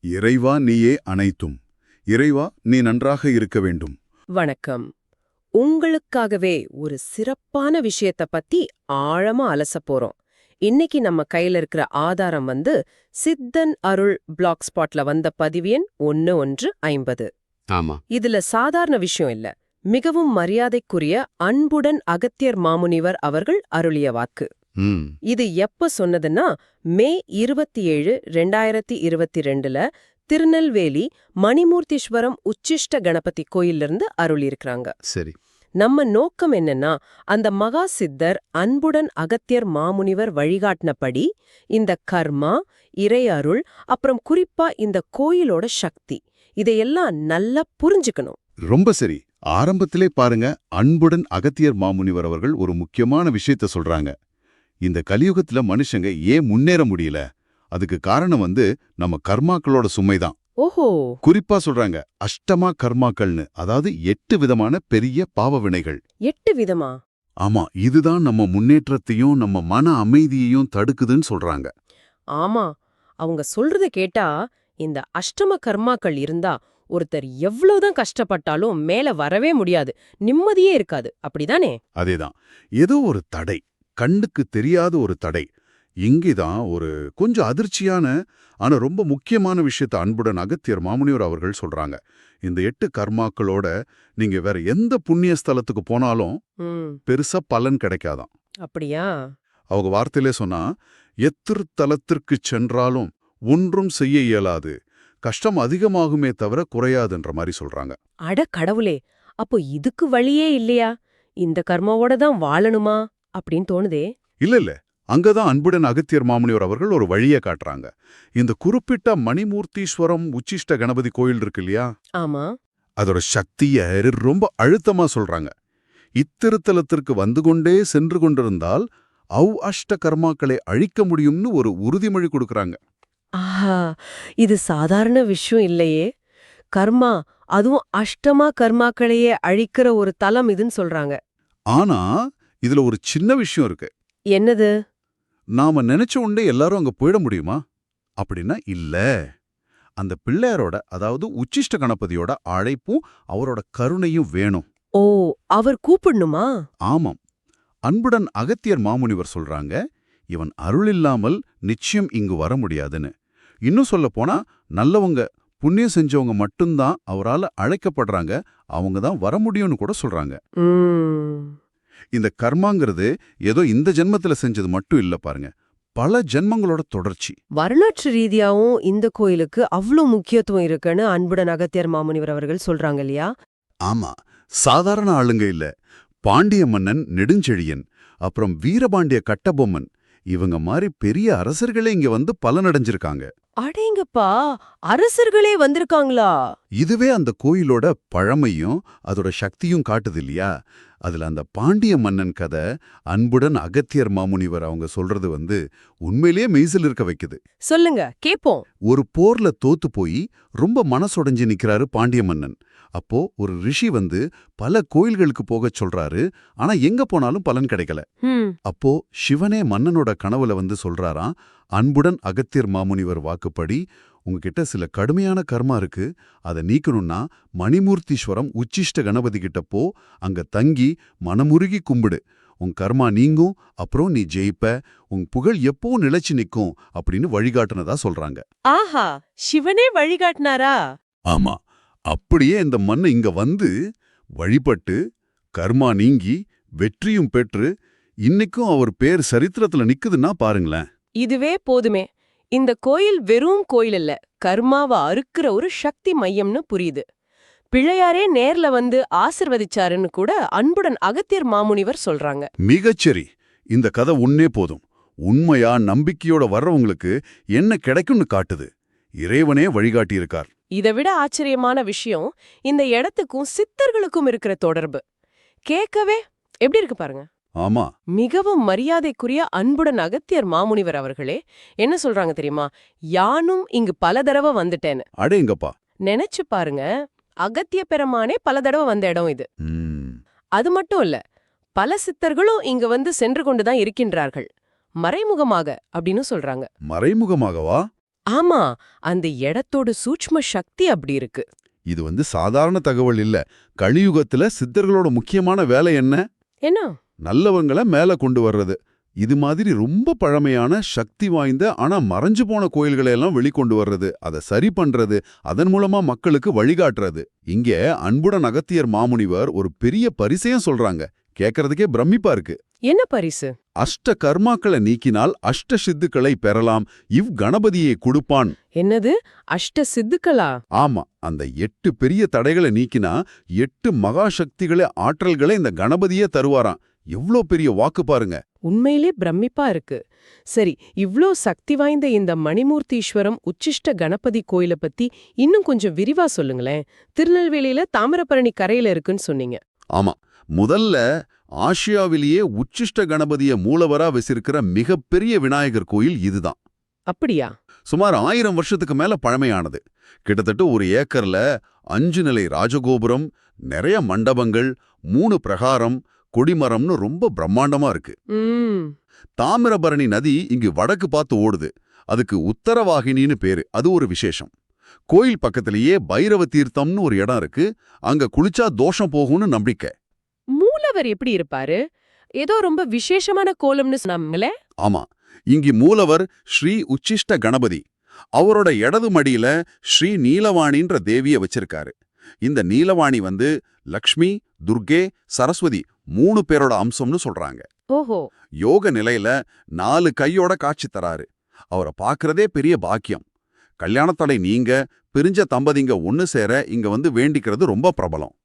இறைவா நீயே அனைத்தும். இறைவா நீ நன்றாக இருக்க வேண்டும். வணக்கம். உங்களுக்காகவே ஒரு சிறப்பான விஷயத்த பத்தி ஆழமா அலசப் போறோம். இன்னைக்கு நம்ம கையில இருக்கிற ஆதாரம் சித்தன் அருள் பிளாக் ஸ்பாட்ல வந்த பதிவு எண் 1150. ஆமா. இதுல சாதாரண விஷயம் இல்ல. மிகவும் மரியாதைக்குரிய அன்புடன் அகத்தியர் மாமுனிவர் அவர்கள் அருளிய வாக்கு. ம். இது எப்ப சொன்னதுன்னா மே 27, 2022ல திருநெல்வேலி மணிமூர்த்தீஸ்வரம் உச்சிஷ்ட கணபதி கோயிலிருந்து அருளியிருக்கிறாங்க. சரி. நம்ம நோக்கம் என்னன்னா, அந்த மகா சித்தர் அன்புடன் அகத்தியர் மாமுனிவர் வழிகாட்டினபடி இந்த கர்மா, இறை அருள், அப்புறம் குறிப்பா இந்த கோயிலோட சக்தி இதையெல்லாம் நல்லா புரிஞ்சுக்கணும். ரொம்ப சரி. ஆரம்பத்திலே பாருங்க, அன்புடன் அகத்தியர் மாமுனிவர் அவர்கள் ஒரு முக்கியமான விஷயத்த சொல்றாங்க. இந்த கலியுகத்துல மனுஷங்க ஏன் முன்னேற முடியல? அதுக்கு காரணம் நம்ம கர்மாக்களோட சுமைதான். ஓஹோ. குறிப்பா சொல்றாங்க அஷ்டமா கர்மாக்கள்னு, அதாவது 8 விதமான பெரிய பாவ வினைகள். 8 விதமா? ஆமா, இதுதான் நம்ம முன்னேற்றத்தையும் நம்ம மன அமைதியையும் தடுக்குதுன்னு சொல்றாங்க. ஆமா, அவங்க சொல்றத கேட்டா இந்த அஷ்டம கர்மாக்கள் இருந்தா ஒருத்தர் எவ்வளவுதான் கஷ்டப்பட்டாலும் மேல வரவே முடியாது, நிம்மதியே இருக்காது, அப்படிதானே? அதேதான். ஏதோ ஒரு தடை, கண்ணுக்கு தெரியாத ஒரு தடை. இங்கேதான் ஒரு கொஞ்சம் அதிர்ச்சியான ஆனா ரொம்ப முக்கியமான விஷயத்த அன்புடன் அகத்தியர் மாமுனிவர் அவர்கள் சொல்றாங்க. இந்த 8 கர்மாக்களோட நீங்க வேற எந்த புண்ணிய ஸ்தலத்துக்கு போனாலும் பெருசா பலன் கிடைக்காதாம். அப்படியா? அவங்க வார்த்தையிலே சொன்னா, எத்திருத்தலத்திற்குச் சென்றாலும் ஒன்றும் செய்ய இயலாது, கஷ்டம் அதிகமாகுமே தவிர குறையாதுன்ற மாதிரி சொல்றாங்க. அட கடவுளே, அப்போ இதுக்கு வழியே இல்லையா? இந்த கர்மாவோட தான் வாழணுமா அப்படின்னு தோணுதே. இல்ல, அங்கதான் அன்புடன் அகத்தியர் மாமுனிவர் அவர்கள் ஒரு வழியை காட்டுறாங்க. இந்த குறிப்பிட்ட மணிமூர்த்தீஸ்வரம் உச்சிஷ்ட கணபதி கோயில் இருக்கு இல்லையா? ஆமா. அதோட சக்திய ரொம்ப அழுத்தமா சொல்றாங்க. இத்திருத்தலத்திற்கு வந்து கொண்டே சென்று கொண்டிருந்தால் அஷ்ட கர்மாக்களை அழிக்க முடியும்னு ஒரு உறுதிமொழி கொடுக்கறாங்க. ஆஹா, இது சாதாரண விஷயம் இல்லையே. கர்மா, அதுவும் அஷ்டமா கர்மாக்களையே அழிக்கிற ஒரு தலம் இதுன்னு சொல்றாங்க. ஆனா இதுல ஒரு சின்ன விஷயம் இருக்கு. என்னது? நாம நினைச்ச உடனே எல்லாரும் அங்க போயிட முடியுமா அப்படின்னா இல்ல. அந்த பிள்ளையாரோட, அதாவது உச்சிஷ்ட கணபதியோட அழைப்பும் அவரோட கருணையும் வேணும். ஓ, அவர் கூப்பிடணுமா? ஆமாம். அன்புடன் அகத்தியர் மாமுனிவர் சொல்றாங்க, இவன் அருள் இல்லாமல் நிச்சயம் இங்கு வர முடியாதுன்னு. இன்னும் சொல்ல போனா, நல்லவங்க புண்ணியம் செஞ்சவங்க மட்டும்தான் அவரால அழைக்கப்படுறாங்க, அவங்க தான் வர முடியும்னு கூட சொல்றாங்க. இந்த கர்மாங்கிறது ஏதோ இந்த ஜென்மத்துல செஞ்சது மட்டும் இல்ல பாருங்க, பல ஜென்மங்களோட தொடர்ச்சி. வரலாற்று ரீதியாவும் இந்த கோயிலுக்கு அவ்வளோ முக்கியத்துவம் இருக்குன்னு அன்புடன் அகத்தியர் மாமுனிவர் அவர்கள் சொல்றாங்க இல்லையா? ஆமா, சாதாரண ஆளுங்க இல்ல. பாண்டிய மன்னன் நெடுஞ்செழியன், அப்புறம் வீரபாண்டிய கட்டபொம்மன், இவங்க மாதிரி பெரிய அரசர்களே இங்க பலனடைஞ்சிருக்காங்க. அடேங்கப்பா, அரசர்களே வந்திருக்காங்களா? இதுவே அந்த கோயிலோட பழமையும் அதோட சக்தியும் காட்டுது இல்லையா? அதுல அந்த பாண்டிய மன்னன் கதை அன்புடன் அகத்தியர் மாமுனிவர் அவங்க சொல்றது உண்மையிலேயே மெய்சில் இருக்க வைக்குது. சொல்லுங்க, கேப்போம். ஒரு போர்ல தோத்து போய் ரொம்ப மனசொடைஞ்சு நிக்கிறாரு பாண்டிய மன்னன். அப்போ ஒரு ரிஷி பல கோயில்களுக்கு போகச் சொல்றாரு, ஆனா எங்க போனாலும் பலன் கிடைக்கல. அப்போ சிவனே மன்னனோட கனவுல சொல்றாராம், அன்புடன் அகத்தியர் மாமுனிவர் வாக்குப்படி உங்ககிட்ட சில கடுமையான கர்மா இருக்கு, அதை நீக்கணும்னா மணிமூர்த்தீஸ்வரம் உச்சிஷ்ட கணபதி கிட்ட போ, அங்க தங்கி மனமுருகி கும்பிடு, உன் கர்மா நீங்கும், அப்புறம் நீ ஜெயிப்ப, உன் புகழ் எப்பவும் நிலைச்சு நிக்கும் அப்படின்னு வழிகாட்டுனதா சொல்றாங்க. ஆஹா, சிவனே வழிகாட்டினாரா? ஆமா, அப்படியே இந்த மண்ணு இங்க வழிபட்டு கர்மா நீங்கி வெற்றியும் பெற்று இன்னைக்கும் அவர் பேர் சரித்திரத்துல நிக்குதுன்னா பாருங்களேன். இதுவே போதுமே. இந்த கோயில் வெறும் கோயில் இல்ல, கர்மாவை அறுக்கிற ஒரு சக்தி மையம்னு புரியுது. பிள்ளையாரே நேர்ல ஆசிர்வதிச்சாருன்னு கூட அன்புடன் அகத்தியர் மாமுனிவர் சொல்றாங்க. மிகச்சரி. இந்த கதை உன்னே போதும். உண்மையா நம்பிக்கையோட வர்றவங்களுக்கு என்ன கிடைக்கும்னு காட்டுது. இறைவனே வழிகாட்டியிருக்கார். இதை விட ஆச்சரியமான விஷயம் இந்த இடத்துக்கும் சித்தர்களுக்கும் இருக்கிற தொடர்பு. கேட்கவே எப்படி இருக்கு பாருங்க. ஆமா, மிகவும் மரியாதைக்குரிய அன்புடன் அகத்தியர் மாமுனிவர் அவர்களே என்ன சொல்றாங்க தெரியுமா? யானும் இங்கு பல தடவை வந்துட்டேன்னு. அடேங்கப்பா. நினைச்சு பாருங்க, அகத்திய பெருமானே பல தடவை வந்த இடம் இது. அது மட்டும் இல்ல, பல சித்தர்களும் இங்க சென்று கொண்டுதான் இருக்கின்றார்கள், மறைமுகமாக அப்படின்னு சொல்றாங்க. மறைமுகமாகவா? ஆமா, அந்த இடத்தோட சூட்ச்ம சக்தி அப்படி இருக்கு. இது சாதாரண தகவல் இல்ல. கலியுகத்துல சித்தர்களோட முக்கியமான வேலை என்ன? என்ன? நல்லவங்கள மேல கொண்டு வர்றது. இது மாதிரி ரொம்ப பழமையான சக்தி வாய்ந்த ஆனா மறைஞ்சு போன கோயில்களை எல்லாம் வெளிக்கொண்டு வர்றது, அதை சரி பண்றது, அதன் மூலமா மக்களுக்கு வழிகாட்டுறது. இங்க அன்புடன் அகத்தியர் மாமுனிவர் ஒரு பெரிய பரிசையும் சொல்றாங்க. கேட்கறதுக்கே பிரமிப்பா இருக்கு. என்ன பரிசு? அஷ்ட கர்மாக்களை நீக்கினால் அஷ்ட சித்துக்களை பெறலாம், இவ் கணபதியை கொடுப்பான். என்னது? அஷ்ட சித்துக்களா? ஆமா, அந்த 8 பெரிய தடைகளை நீக்கினா 8 மகா சக்திகளை ஆற்றல்களை இந்த கணபதியே தருவாராம். எவ்ளோ பெரிய வாக்கு பாருங்க. உண்மையிலே பிரமிப்பா இருக்கு. சரி, இவ்ளோ சக்தி வாய்ந்த இந்த மணிமூர்த்தீஸ்வரம் உச்சிஷ்ட கணபதி கோயில பத்தி இன்னும் கொஞ்சம் விரிவா சொல்லுங்களேன். திருநெல்வேலியில தாமிரபரணி கரையில இருக்குன்னு சொன்னீங்க. ஆமா, முதல்ல ஆசியாவிலேயே உச்சிஷ்ட கணபதிய மூலவரா வச்சிருக்கிற மிகப்பெரிய விநாயகர் கோயில் இதுதான். அப்படியா? சுமார் 1000 வருஷத்துக்கு மேல பழமையானது. கிட்டத்தட்ட 1 ஏக்கர்ல 5 நிலை ராஜகோபுரம், நிறைய மண்டபங்கள், 3 பிரகாரம், கொடிமரம்னு ரொம்ப பிரம்மாண்டமா இருக்கு. தாமிரபரணி நதி இங்கு வடக்கு பார்த்து ஓடுது. அதுக்கு உத்தரவாகினின்னு பேரு. அது ஒரு விசேஷம். கோயில் பக்கத்திலேயே பைரவ தீர்த்தம்னு ஒரு இடம் இருக்கு. அங்க குளிச்சா தோஷம் போகும்னு நம்பிக்கை. மூலவர் எப்படி இருப்பாரு? ஏதோ ரொம்ப விசேஷமான கோலம்னு சொன்னாங்களே. ஆமா, இங்கு மூலவர் ஸ்ரீ உச்சிஷ்ட கணபதி. அவரோட இடது மடியில ஸ்ரீ நீலவாணின்ற தேவிய வச்சிருக்காரு. இந்த நீலவாணி லக்ஷ்மி, துர்கே, சரஸ்வதி 3 பேரோட அம்சம்னு சொல்றாங்க. ஓஹோ. யோக நிலையில 4 கையோட காட்சி தராரு. அவரை பார்க்கறதே பெரிய பாக்கியம். கல்யாணத்தடை நீங்க, பிரிஞ்ச தம்பதிங்க ஒன்னு சேர இங்க வேண்டிக்கிறது ரொம்ப பிரபலம்.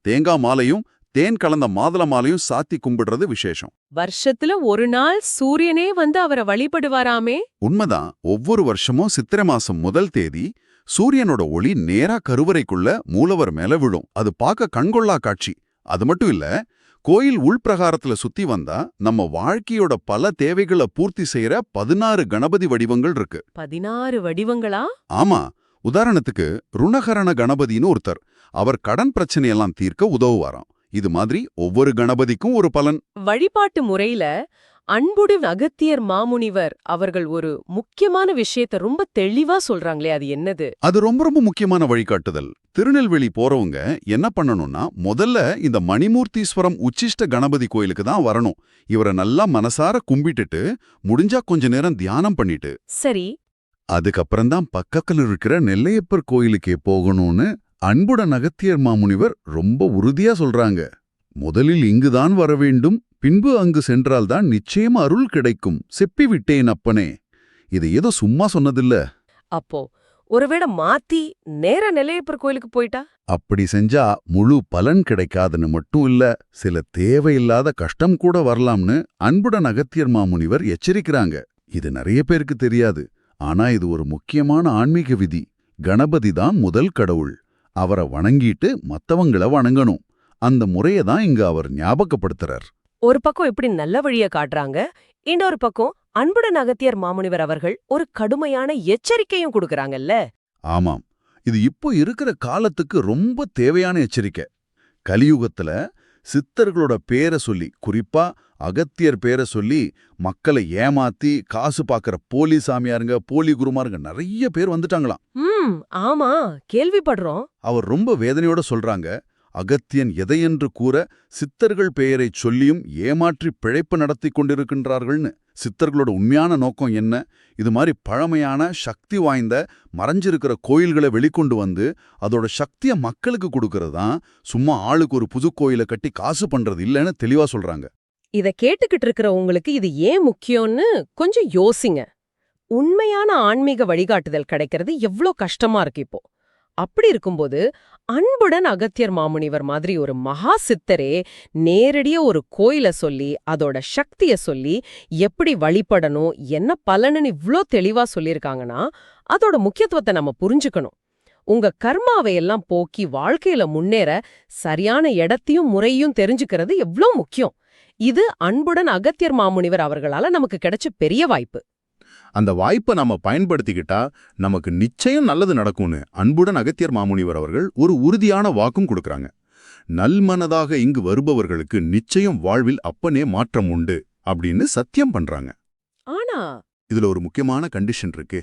தேங்காய் மாலையும் தேன் கலந்த மாதுளை மாலையும் சாத்தி கும்பிடுறது விசேஷம். வருஷத்துல ஒரு நாள் சூரியனே அவரை வழிபடுவாராமே. உண்மைதான். ஒவ்வொரு வருஷமும் சித்திரை மாசம் 1 தேதி சூரியனோட ஒளி நேரா கருவறைக்குள்ள மூலவர் மேல விழும். அது பார்க்க கண்கொள்ளா காட்சி. அது மட்டும் இல்ல, கோயில் உள்பிரகாரத்துல சுத்தி வந்தா நம்ம வாழ்க்கையோட பல தேவைகளை பூர்த்தி செய்யற 16 கணபதி வடிவங்கள் இருக்கு. 16 வடிவங்களா? ஆமா. உதாரணத்துக்கு ருணகரண கணபதின்னு ஒருத்தர். அவர் கடன் பிரச்சனையெல்லாம் தீர்க்க உதவுவாராம். இது மாதிரி ஒவ்வொரு கணபதிக்கும் ஒரு பலன். வழிபாட்டு முறையில அன்புடு அகத்தியர் மாமுனிவர் அவர்கள் ஒரு முக்கியமான விஷயத்தை ரொம்ப தெளிவா சொல்றாங்களே, அது என்னது? அது ரொம்ப ரொம்ப முக்கியமான வழிகாட்டுதல். திருநெல்வேலி போறவங்க என்ன பண்ணணும்னா, முதல்ல இந்த மணிமூர்த்தீஸ்வரம் உச்சிஷ்ட கணபதி கோயிலுக்கு தான் வரணும். இவரை நல்லா மனசார கும்பிட்டுட்டு முடிஞ்சா கொஞ்ச நேரம் தியானம் பண்ணிட்டு சரி, அதுக்கப்புறம்தான் பக்கத்துல இருக்கிற நெல்லையப்பர் கோயிலுக்கே போகணும்னு அன்புடன் அகத்தியர் மாமுனிவர் ரொம்ப உறுதியா சொல்றாங்க. முதலில் இங்குதான் வர வேண்டும், பின்பு அங்கு சென்றால்தான் நிச்சயம் அருள் கிடைக்கும், செப்பி விட்டேன் அப்பனே. இது ஏதோ சும்மா சொன்னதில்ல. அப்போ ஒருவேளை மாத்தி நேர நெல்லையப்பர் கோயிலுக்கு போயிட்டா? அப்படி செஞ்சா முழு பலன் கிடைக்காதுன்னு மட்டும் இல்ல, சில தேவையில்லாத கஷ்டம் கூட வரலாம்னு அன்புடன் அகத்தியர் மாமுனிவர் எச்சரிக்கிறாங்க. இது நிறைய பேருக்கு தெரியாது. ஆனா இது ஒரு முக்கியமான ஆன்மீக விதி. கணபதி தான் முதல் கடவுள். அவரை வணங்கிட்டு மத்தவங்கள வணங்கணும். அந்த முறையை தான் இங்க அவர் ஞாபகப்படுத்துறார். ஒரு பக்கம் எப்படி நல்ல வழிய காட்டுறாங்க, இன்னொரு பக்கம் அன்புடன் அகத்தியர் மாமுனிவர் அவர்கள் ஒரு கடுமையான எச்சரிக்கையும் கொடுக்கறாங்கல்ல. ஆமாம், இது இப்போ இருக்கிற காலத்துக்கு ரொம்ப தேவையான எச்சரிக்கை. கலியுகத்துல சித்தர்களோட பேரை சொல்லி, குறிப்பா அகத்தியர் பேரை சொல்லி மக்களை ஏமாத்தி காசு பாக்குற போலி சாமியாருங்க, போலி குருமாருங்க நிறைய பேர் வந்துட்டாங்களாம். ஆமா, கேள்விப்படுறோம். அவர் ரொம்ப வேதனையோட சொல்றாங்க, அகத்தியன் எதையென்று கூற சித்தர்கள் பெயரைச் சொல்லியும் ஏமாற்றி பிழைப்பு நடத்தி கொண்டிருக்கின்றார்கள்னு. சித்தர்களோட உண்மையான நோக்கம் என்ன? இது மாதிரி பழமையான சக்தி வாய்ந்த மறைஞ்சிருக்கிற கோயில்களை வெளிக்கொண்டு அதோட சக்தியை மக்களுக்கு கொடுக்கறது தான். சும்மா ஆளுக்கு ஒரு புது கோயிலை கட்டி காசு பண்றது இல்லைன்னு தெளிவா சொல்றாங்க. இத கேட்டுக்கிட்டு இருக்கிற உங்களுக்கு இது ஏன் முக்கியம்னு கொஞ்சம் யோசிங்க. உண்மையான ஆன்மீக வழிகாட்டுதல் கிடைக்கிறது எவ்ளோ கஷ்டமா இருக்கு இப்போ. அப்படி இருக்கும்போது அன்புடன் அகத்தியர் மாமுனிவர் மாதிரி ஒரு மகா சித்தரே நேரடியா ஒரு கோயில சொல்லி அதோட சக்திய சொல்லி எப்படி வழிபடணும், என்ன பலனுன்னு இவ்ளோ தெளிவா சொல்லியிருக்காங்கன்னா அதோட முக்கியத்துவத்தை நம்ம புரிஞ்சுக்கணும். உங்க கர்மாவையெல்லாம் போக்கி வாழ்க்கையில முன்னேற சரியான இடத்தையும் முறையும் தெரிஞ்சுக்கிறது எவ்ளோ முக்கியம். இது அன்புடன் அகத்தியர் மாமுனிவர் அவர்களால நமக்கு கிடைச்ச பெரிய வாய்ப்பு. அந்த வாய்ப்பை நம்ம பயன்படுத்திக்கிட்டா நமக்கு நிச்சயம் நல்லது நடக்கும்னு அன்புடன் அகத்தியர் மாமுனிவர் அவர்கள் ஒரு உறுதியான வாக்கும் கொடுக்கறாங்க. நல்மனதாக இங்கு வருபவர்களுக்கு நிச்சயம் வாழ்வில் அப்பனே மாற்றம் உண்டு அப்படின்னு சத்தியம் பண்றாங்க. ஆனா இதுல ஒரு முக்கியமான கண்டிஷன் இருக்கு.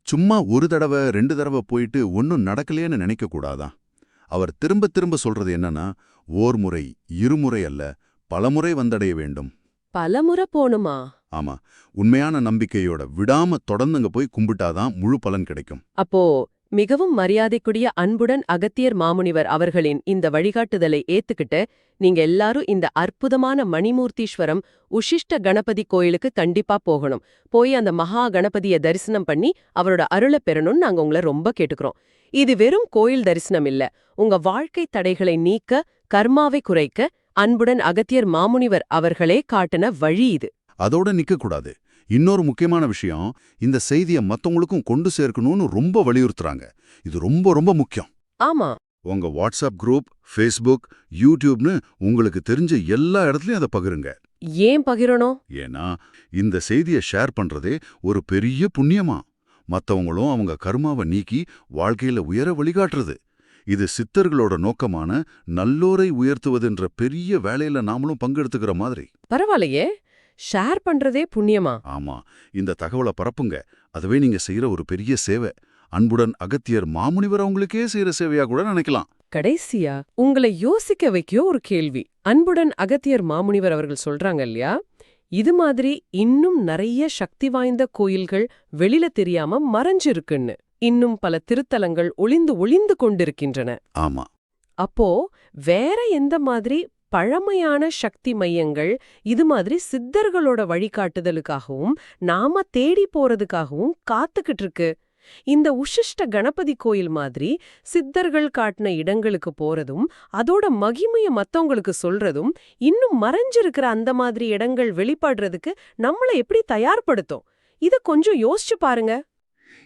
சும்மா ஒரு தடவை 2 தடவை போயிட்டு ஒன்னும் நடக்கலையேன்னு நினைக்க கூடாதா? அவர் திரும்ப திரும்ப சொல்றது என்னன்னா, ஓர் முறை இருமுறை அல்ல, பலமுறை வந்தடைய வேண்டும். பலமுறை போணுமா? ஆமா, உண்மையான நம்பிக்கையோட விடாம தொடர்ந்துங்க போய் கும்பிட்டாதான் முழு பலன் கிடைக்கும். அப்போ மிகவும் மரியாதைக்குரிய அன்புடன் அகத்தியர் மாமுனிவர் அவர்களின் இந்த வழிகாட்டுதலை ஏத்துக்கிட்டு நீங்க எல்லாரும் இந்த அற்புதமான மணிமூர்த்தீஸ்வரம் உஷிஷ்ட கணபதி கோயிலுக்கு கண்டிப்பா போகணும். போய் அந்த மகா கணபதிய தரிசனம் பண்ணி அவரோட அருளை பெறணும்னு நாங்க உங்களை ரொம்ப கேட்டுக்கிறோம். இது வெறும் கோயில் தரிசனம் இல்ல, உங்க வாழ்க்கை தடைகளை நீக்க, கர்மாவை குறைக்க அன்புடன் அகத்தியர் மாமுனிவர் அவர்களே காட்டின வழி இது. அதோட நிக்க கூடாது. இன்னொரு முக்கியமான விஷயம், இந்த செய்தியை மத்தவங்களுக்கும் கொண்டு சேர்க்கணும்னு ரொம்ப வலியுறுத்துறாங்க. இது ரொம்ப ரொம்ப முக்கியம். ஆமா. உங்க வாட்ஸ்அப் குரூப், ஃபேஸ்புக், யூடியூப்னு உங்களுக்கு தெரிஞ்ச எல்லா இடத்துலயும் அதை பகிருங்க. ஏன் பகிரணும்? ஏன்னா இந்த செய்தியை ஷேர் பண்றதே ஒரு பெரிய புண்ணியமா. மத்தவங்களும் அவங்க கர்மாவை நீக்கி வாழ்க்கையில உயர வழிகாட்டுறது. இது சித்தர்களோட நோக்கமான நல்லோரை உயர்த்துவதுன்ற பெரிய வேலையில நாமளும் பங்கெடுத்துக்கிற மாதிரி. பரவாயில்லையே, ஷேர் பண்றதே புண்ணியமா? ஆமா, இந்த தகவலை பரப்புங்க. அதுவே நீங்க செய்யற ஒரு பெரிய சேவை. அன்புடன் அகத்தியர் மாமுனிவர் அவங்களுக்கே செய்யற சேவையா கூட நினைக்கலாம். கடைசியா உங்களை யோசிக்க வைக்க ஒரு கேள்வி. அன்புடன் அகத்தியர் மாமுனிவர் அவர்கள் சொல்றாங்க இல்லையா, இது மாதிரி இன்னும் நிறைய சக்தி வாய்ந்த கோயில்கள் வெளியில தெரியாம மறைஞ்சிருக்குன்னு, இன்னும் பல திருத்தலங்கள் ஒளிந்து கொண்டிருக்கின்றன. ஆமா. அப்போ வேற எந்த மாதிரி பழமையான சக்தி மையங்கள் இது மாதிரி சித்தர்களோட வழிகாட்டுதலுக்காகவும் நாம தேடி போறதுக்காகவும் காத்துக்கிட்டு இருக்கு? இந்த உஷிஷ்ட கணபதி கோயில் மாதிரி சித்தர்கள் காட்டின இடங்களுக்கு போறதும் அதோட மகிமைய மத்தவங்களுக்கு சொல்றதும் இன்னும் மறைஞ்சிருக்கிற அந்த மாதிரி இடங்கள் வெளிப்படுறதுக்கு நம்மள எப்படி தயார்படுத்தும்? இத கொஞ்சம் யோசிச்சு பாருங்க.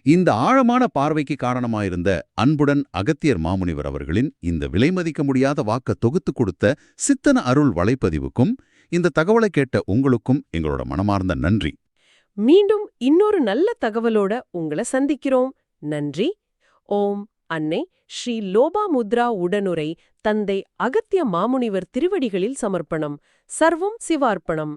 இந்த ஆழமான பார்வைக்கு காரணமாயிருந்த அன்புடன் அகத்தியர் மாமுனிவர் அவர்களின் இந்த விலைமதிக்க முடியாத வாக்க தொகுத்து கொடுத்த சித்தன அருள் வலைப்பதிவுக்கும் இந்த தகவலை கேட்ட உங்களுக்கும் எங்களோட மனமார்ந்த நன்றி. மீண்டும் இன்னொரு நல்ல தகவலோட உங்களை சந்திக்கிறோம். நன்றி. ஓம் அன்னை ஸ்ரீ லோபாமுத்ரா உடனுரை தந்தை அகத்திய மாமுனிவர் திருவடிகளில் சமர்ப்பணம். சர்வம் சிவார்ப்பணம்.